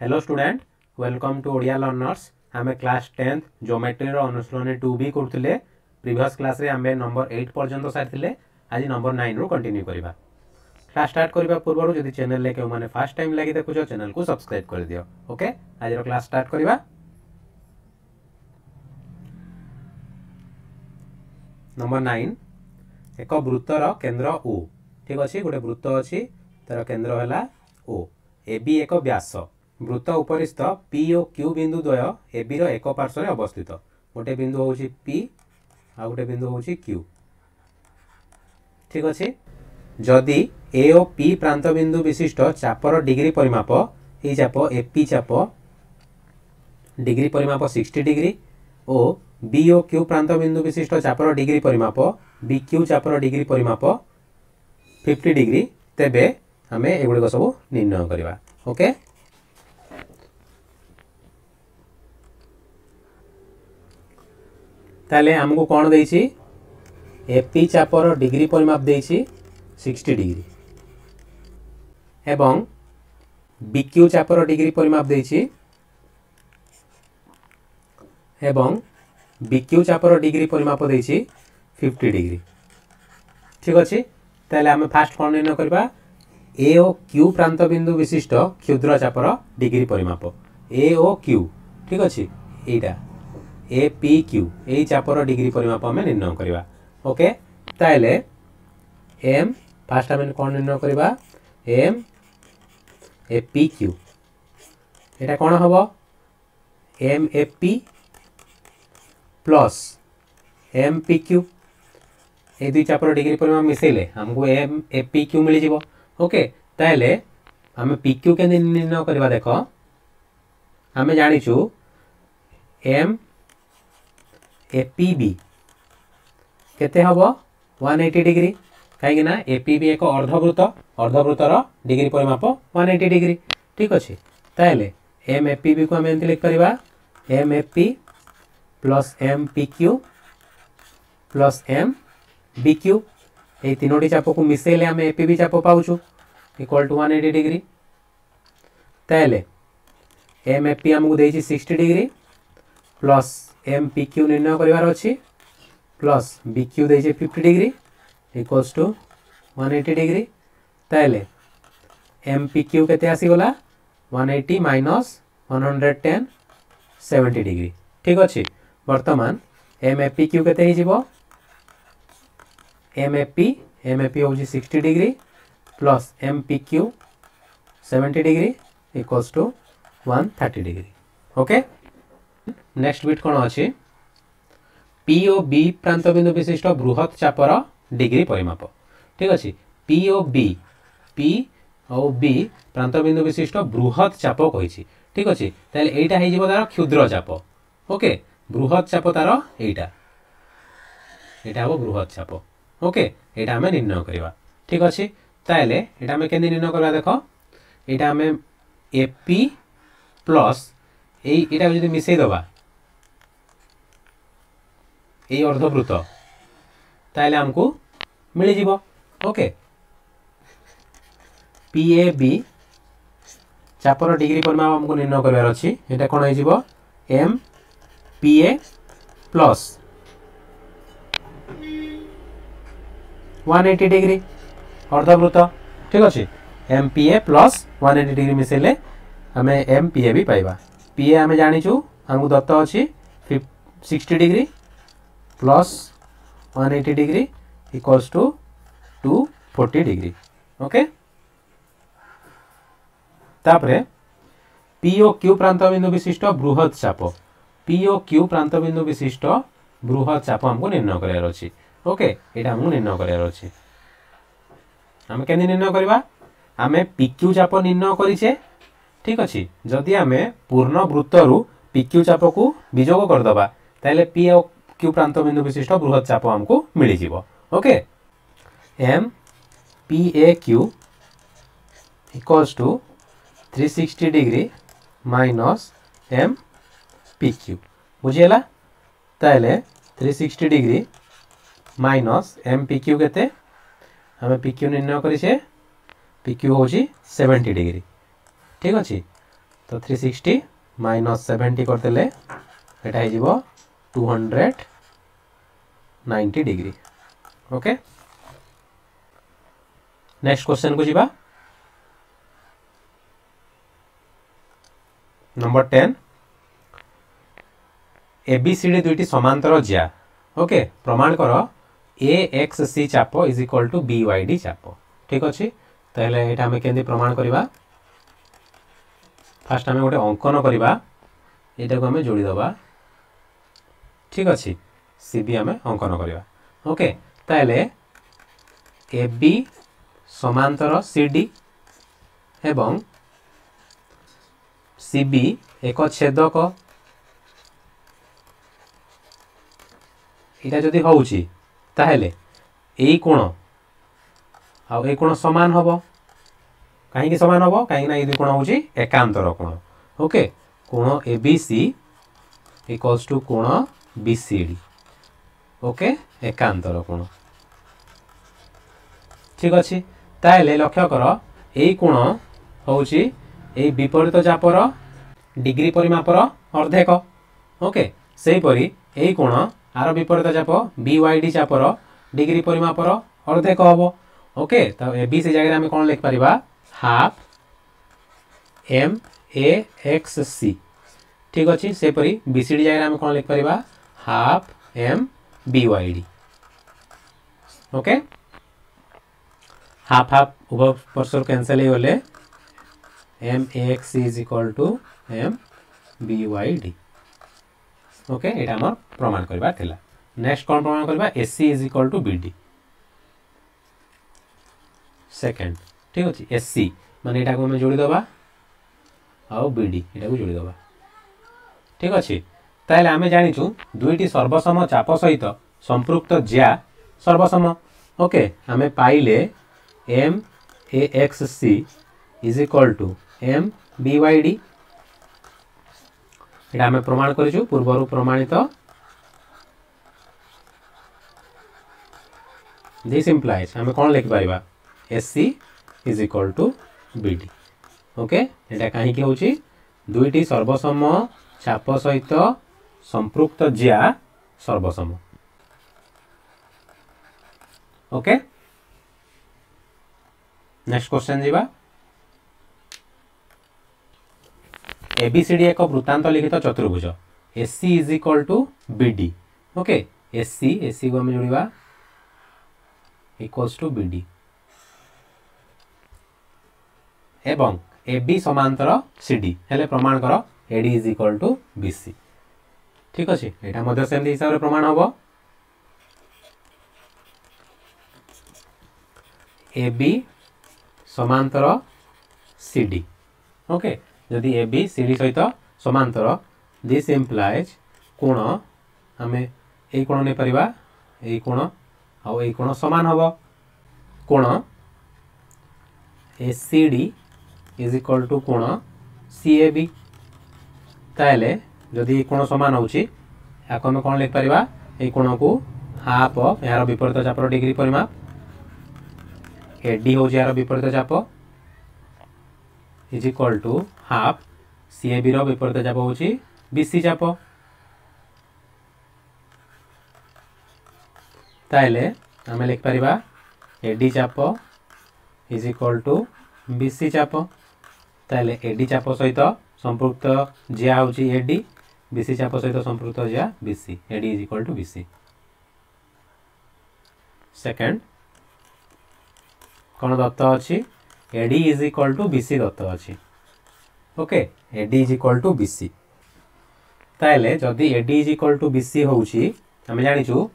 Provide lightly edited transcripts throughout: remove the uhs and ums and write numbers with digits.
Hello student, welcome to Odia learners. आम class 10th geometry अनुशीलन 2B करते प्रीवियस क्लास रे आम नंबर 8 पर्यंत सारी आज नंबर 9 रु कंटिन्यू करवा। क्लास स्टार्ट करने पूर्व जब चैनल के मैंने फर्स्ट टाइम लगी देखुच चैनल को सब्सक्राइब कर दियो। ओके, आज क्लास स्टार्ट करवा। नंबर 9, एक वृत्तर केंद्र O। ठीक अच्छे, गोटे वृत्त अच्छी तार केंद्र है O। ए बी एक व्यास। वृत्त उपरिस्थ P और Q बिंदु द्वय ए बी एक पार्श्व अवस्थित। गोटे बिंदु हूँ P आ गोटे बिंदु हूँ Q। ठीक अच्छे, जदि ए और P प्रांत बिंदु विशिष्ट चापर डिग्री परिमाप, ये चाप AP चाप डिग्री परिमाप 60 डिग्री और B और Q प्रांत बिंदु विशिष्ट चापर डिग्री परिमाप BQ चापर डिग्री परिमाप 50 डिग्री, तेबे आमे एगुड़िक सब निर्णय करवा। ओके, ताले हमको कौन देछि? एपी चापर डिग्री परिमाप देछि 60 डिग्री एवं बीक्यू चापर डिग्री परिमाप देछि एवं बीक्यू चापर डिग्री परिमाप देछि 50 डिग्री। ठीक अच्छे, ताले आमे फास्ट कौन निर्णय करबा? ए और क्यू प्रांत बिंदु विशिष्ट क्षुद्र चापर डिग्री परिमाप ए और क्यू। ठीक अच्छे, एटा ए पी क्यू यही चापर डिग्री परिमाप आम निर्णय करवा। ओके, ताइले एम फास्ट आम कौन निर्णय करवा? एम ए पी क्यू एटा कौन हम? M A P plus M P Q, ये दुई चापर डिग्री परिमाप मिसेले हमको एम ए पी क्यू मिल जाव। ओके, ताइले आम पी क्यू के निर्णय करवा। देख, आम जाचु एम एपीबी केते हबो 180 डिग्री, कहीं एपीबी एक अर्धवृत्तर डिग्री परिमाप 180 डिग्री। ठीक अच्छे, ताइले एम एपीबी को आम एमती लिख पारिबा m AP plus m PQ plus m BQ, ये तीनोटी चाप को मिसेले आम एपीबी चाप पाउछु इक्वल टू 180 डिग्री। ताइले एम एपी आमको देछि 60 degree plus M P Q निर्णय करार अच्छी प्लस बी क्यू दे 50 डिग्री इक्वल्स टू 180 डिग्री। ताइले एम पी क्यू केते आसीगला 180 माइनस 110 70 डिग्री। ठीक अच्छे, वर्तमान एम ए पी क्यू केते ही जीवो? एम ए पी हूँ 60 degree plus M P Q 70 degree equals to 130 degree. Okay, next bit कौन अच्छी? पी और बी प्रांत बिंदु विशिष्ट बृहत चापर डिग्री परिमाप। ठीक अच्छे, पी और बी प्रांत बिंदु विशिष्ट बृहत चाप कही। ठीक अच्छे, ताले एटा हे जिवो तार क्षुद्र चाप। ओके, बृहत चाप तार एटा हम बृहत चाप। ओके, एटा हमें निर्णय करवा। ठीक अच्छे, ताले एटा हमें केंदे निर्णय करवा? देख, एटा हमें एपी प्लस एटा जो मिसई दबा ये अर्धवृत्त, ताइले हमको मिल जीव। ओके, पी ए बी चापर डिग्री परिमाप हमको निर्णय करार अच्छी। एटा कौन हो? M P A plus 180 degree अर्धवृत्त। ठीक अच्छे, m P A plus 180 degree मिसेले हमें एम पी ए भी पाइबा। पी ए आम जाचु हमको दत्त अच्छी 60 degree plus 180 degree equals to 240 degree. Okay, तापरे पी और क्यू प्रांत बिंदु विशिष्ट बृहत चाप, पी और क्यू प्रांत बिंदु विशिष्ट बृहत चाप हमको निर्णय करार अच्छी। ओके, यहाँ हमको निर्णय करार अच्छी। आम के निर्णय करवा? आम पी क्यू चाप निर्णय करिछे। ठीक अच्छे, जदि आम पूर्ण वृत्तरु पी क्यू चाप को विजोग करदबा ताले पी और क्यू प्रांत बिंदु विशिष्ट बृहत चाप हमको मिल जीवो। Okay, m P A Q equals to 360 degree minus m P Q. बुझीगला? ताले 360 degree minus m P Q केते आम पी क्यू निर्णय करिछे, पी क्यू हूँ 70 डिग्री। ठीक अच्छे, तो 360 माइनस 70 करदेले एटा हो जीवो 290 डिग्री। ओके नेक्स्ट क्वेश्चन को जीवा नंबर 10 एबीसीडी दुईटी समांतर ज्या। ओके प्रमाण कर ए एक्स सी चाप is equal to B Y D चाप। ठीक अच्छे ताहले एटा हमें केंदी प्रमाण करवा फास्ट हमें गोटे अंकन करवा एटा को हमें जोड़ी दबा। ठीक अच्छे सी बी हमें अंकन करवा। ओके ताहले ए बी समांतर सी डी एवं सी बी एक छेदक इटा जदि होउची ताहले एई कोण आउ ए कोण समान हबो। कहीं समान हबो कहीं ना ये कोण होउची एकांतर कोण। ओके कोण एबीसी इक्वल्स टू कोण बीसीडी। ओके एकांतर कोण। ठीक अच्छे ताहले लक्ष्य कर एई कोण होउची एई विपरीत चापर डिग्री परिमापर अर्धेक। ओके सेही परी एई कोण आर विपरीत चाप बीवाईडी चापर डिग्री परिमापर अर्धेक हम। ओके तो ए बी सी जगह आम कौन लिख पारिबा half m A X C. ठीक अच्छे सेपरी बीसीडी जगह आम कौन लिख पारिबा half m BYD. Okay half half उभय परस्पर कैंसल हो गले m A X C is equal to M BYD. Okay एटा हमर प्रमाण करबा थिला। नेक्स्ट कौन प्रमाण करबा SC is equal to BD second. ठीक अछि एससी माने एटा को हम जोड़ी दबा आ बीडी एटा को जोड़ी दबा। ठीक अछि ताले आमे जानि छु दुईटी सर्वसम चाप सहित संपृक्त ज्या सर्वसम। ओके आमे पाइले M A X C is equal to M BYD एटा आमे प्रमाण करिछु पूर्वरु प्रमाणित। दिस इम्प्लाइज आमे कोन लिख पारिबा SC is equal to BD. Okay एटा काहे कि होची दुईटी सर्वसम चाप सहित संपृक्त ज्या सर्वसम। ओके नेक्स्ट क्वेश्चन जीवा एबीसीडी एक वृत्तांत लिखित चतुर्भुज SC is equal to BD. Okay SC SC को हम जोड़िबा इक्वल्स टू बीडी एवं एबी समांतर सीडी हेले प्रमाण कर AD is equal to BC. ठीक अच्छे एटा मध्य सेम हिसाब रे प्रमाण हबो एबी समांतर सीडी। ओके जदि एबी सीडी सहित समांतर दिस इम्प्लाइज कोण आमे एई कोण नै परिबा एई कोण आ एई कोण समान हबो कोण एसीडी इज इक्वल टू कोण सीएबी। ताले जदि कोण समान होउची याको हम कोण लिख परिबा एई कोण को हाफ यार विपरीत चापर डिग्री परिमाप एडी होउची यार विपरीत चाप is equal to half CAB रो विपरीत चाप होउची बीसी चाप। ताइले आमे लिख परिबा एडी चाप इज इक्वल टू बीसी चाप। ताइले एडी चाप सहित संपृक्त ज्या होउची एडी बीसी चाप सहित संपृक्त ज्या BC AD is equal to BC. Second कौन दत्त अच्छी AD is equal to BC दत्त अच्छी। Okay AD is equal to BC ताले जदि AD is equal to BC होउची हमें जानिछु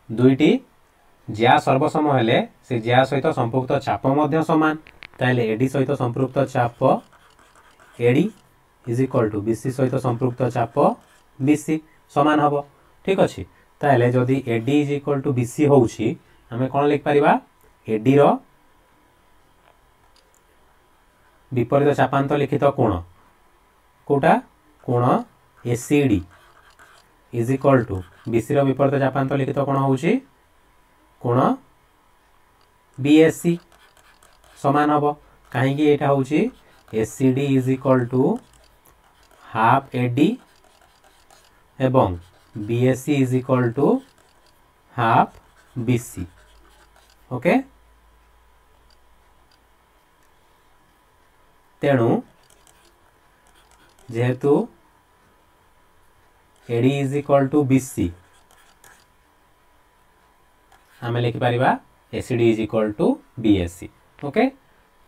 दुईटी ज्या सर्वसम हेले से ज्या सहित संपृक्त चाप मध्य समान। ताले एडी सहित संपृक्त चाप AD is equal to BC सहित संपृक्त चाप बीसी समान हबो। ठीक अछि ताले जदि AD is equal to BC होउची हमें कोन लिख परिबा एडी रो विपरीत चापांत लिखित कोण कोटा कोण ACD is equal to BC रो विपरीत चापांत लिखित कोण होउची कोण बीएससी समान हबो। काहे कि एटा होउची ACD is equal to half AD एवं BSC is equal to half BC. Okay, तेणु जेहेतु AD is equal to BC आम लिखिपर ACD is equal to BSC. Okay,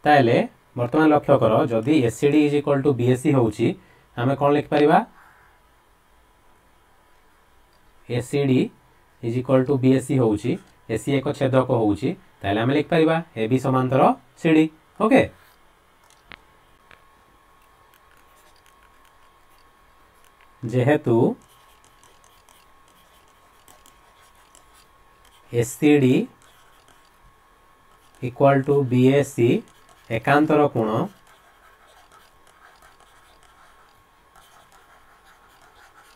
ताहले वर्तमान लक्ष्य कर जदि ACD is equal to BSC होउची आम कौन लिखिपर ACD is equal to BSC होउची एसी एक छेदक होउची ताहले आम लिखिपर एबी समांतर सीडी। ओके, जेहेतु एसीडी इक्वल टू बीएससी एकांतर कोण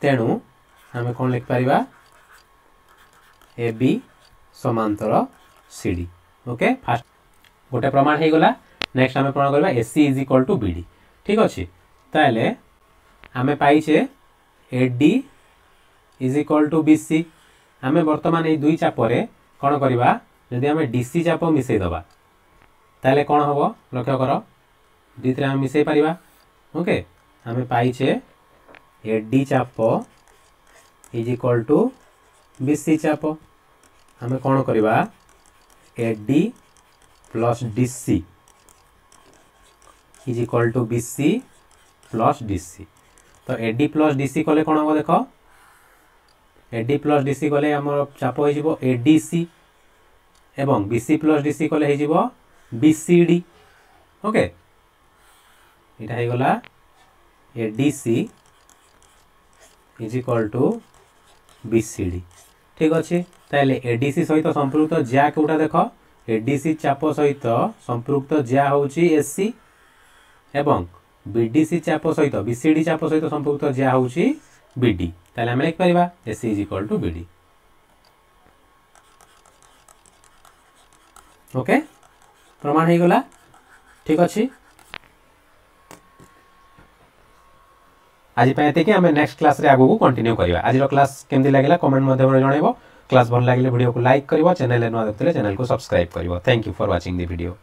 तेणु आम कौन लिखिपर एबी समांतर सीडी। ओके, फास्ट गोटे प्रमाण हो गला। नेक्स्ट आम प्रमाण करबा AC is equal to BD. ठीक अच्छे, ताहले आम पाइछे AD is equal to BC. आम बर्तमान ये दुई चापरे कौन करवा जदि आम डीसी चाप मिसई दबा ताले कौन हम लक्ष्य कर दुईटे आम मिसई पारिबा। ओके, आम पाइछे एडी चाप इज इक्वल टू बीसी चाप। आम कौन करवा AD plus DC is equal to BC plus DC. तो एडी प्लस डीसी कले कौन हम देख एडी प्लस डीसी कले आम चाप हो एडीसी एवं बीसी प्लस डीसी कले हो बीसीडी। ओके, यहाँ हो गला ADC is equal to BCD. ठीक अच्छे, ताहले एडीसी सहित संपृक्त ज्या कोटा देख एडीसी चाप सहित संपृक्त ज्या होउची एसी एवं बीडीसी चाप सहित बीसीडी चाप सहित संपृक्त ज्या होउची बीडी। ताहले आम लिखिपर AC is equal to BD. Okay, प्रमाण हो गला। ठीक अच्छे, आज ये आम नेक्स्ट क्लास रे आगू कंटिन्यू करवा। आज क्लास केमती लगे कमेंट माध्यम जनइब। क्लास भल लगे वीडियो को लाइक कर, चैनल नुआ देखते चैनल को सब्सक्राइब कर। Thank you for watching the video.